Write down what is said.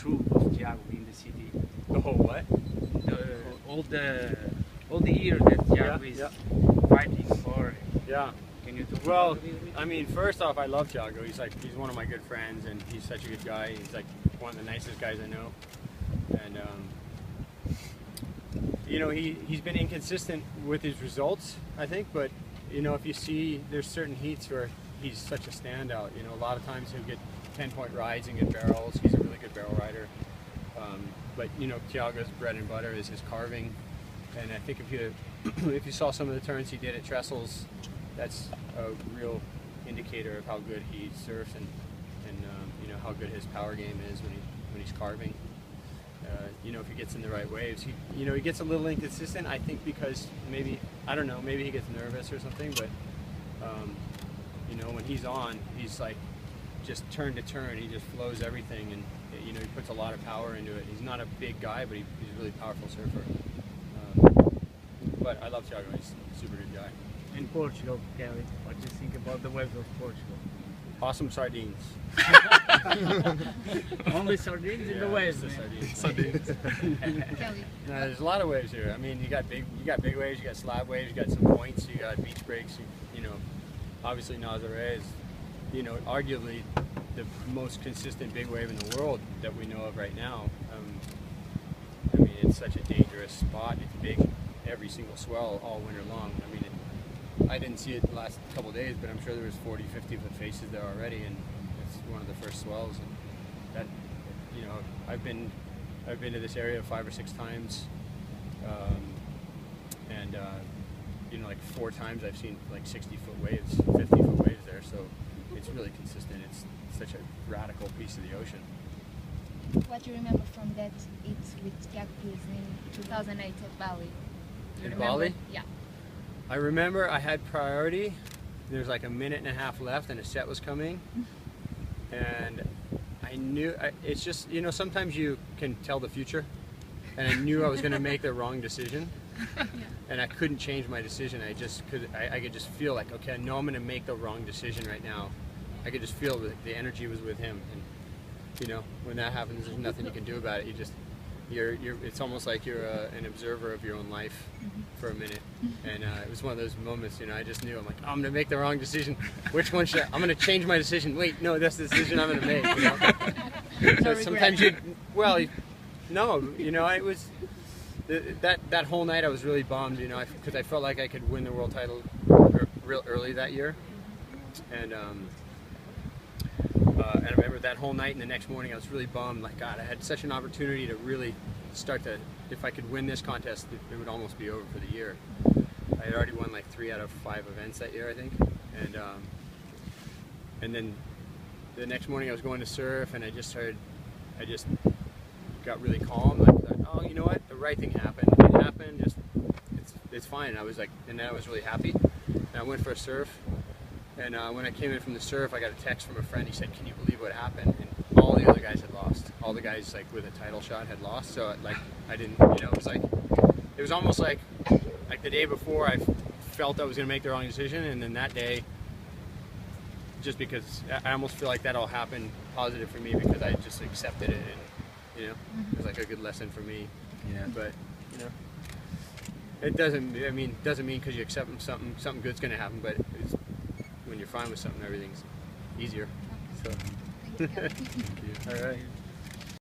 true of Tiago in the city? The whole what? All the years that Tiago is fighting for. Yeah. Can you talk Well, about it a little bit? I mean, first off, I love Tiago. He's one of my good friends, and he's such a good guy. He's like one of the nicest guys I know. And you know, he's been inconsistent with his results, I think. But you know, if you see, there's certain heats where he's such a standout. You know, a lot of times he'll get 10-point rides and get barrels. He's a really good barrel rider. But you know, Tiago's bread and butter is his carving. And I think if you saw some of the turns he did at trestles, that's a real indicator of how good he surfs and you know how good his power game is when he's carving. You know, if he gets in the right waves, he gets a little inconsistent. I think because maybe, I don't know, maybe he gets nervous or something. But you know, when he's on, he's like just turn to turn. He just flows everything, and you know, he puts a lot of power into it. He's not a big guy, but he's a really powerful surfer. But I love Tiago. He's a super good guy. In Portugal, Kelly, what do you think about the waves of Portugal? Awesome sardines. Only sardines in the waves, man. Sardines. Kelly. No, there's a lot of waves here. I mean, you got big waves, you got slab waves, you got some points, you got beach breaks. You know, obviously Nazaré is, you know, arguably the most consistent big wave in the world that we know of right now. I mean, it's such a dangerous spot. It's big, every single swell all winter long. I mean, I didn't see it the last couple of days, but I'm sure there was 40, 50 foot faces there already, and it's one of the first swells. And that, you know, I've been to this area 5 or 6 times, and you know, like 4 times I've seen like 60 foot waves, 50 foot waves there. So it's really consistent. It's such a radical piece of the ocean. What do you remember from that hit with Tiago Pires in 2008 at Bali? Do you In remember? Bali? Yeah. I remember I had priority. There's like a minute and a half left, and a set was coming, and I knew it's just, you know, sometimes you can tell the future, and I knew I was going to make the wrong decision, and I couldn't change my decision. I could just feel like, okay, I know I'm going to make the wrong decision right now. I could just feel that the energy was with him, and you know, when that happens, there's nothing you can do about it. You just it's almost like you're an observer of your own life for a minute, and it was one of those moments. You know, I just knew, I'm like, oh, I'm gonna make the wrong decision. Which one should I'm gonna change my decision? Wait, no, that's the decision I'm gonna make. You know? So sometimes no, you know, it was that whole night I was really bummed, you know, because I felt like I could win the world title real early that year, and I remember that whole night and the next morning I was really bummed. Like, God, I had such an opportunity to really start to, if I could win this contest, it would almost be over for the year. I had already won like 3 out of 5 events that year, I think. And then the next morning I was going to surf, and I just got really calm. Like, I thought, oh, you know what? The right thing happened. It happened. It's fine. And I was like, and then I was really happy. And I went for a surf. And when I came in from the surf, I got a text from a friend. He said, "Can you believe what happened?" And all the other guys had lost. All the guys like with a title shot had lost. So like I didn't, you know, it was almost like the day before I felt I was going to make the wrong decision, and then that day, just because I almost feel like that all happened positive for me because I just accepted it, and you know, it was like a good lesson for me. Yeah. But you know, it doesn't mean because you accept something good's going to happen, but when you're fine with something, everything's easier. So. Thank you. All right.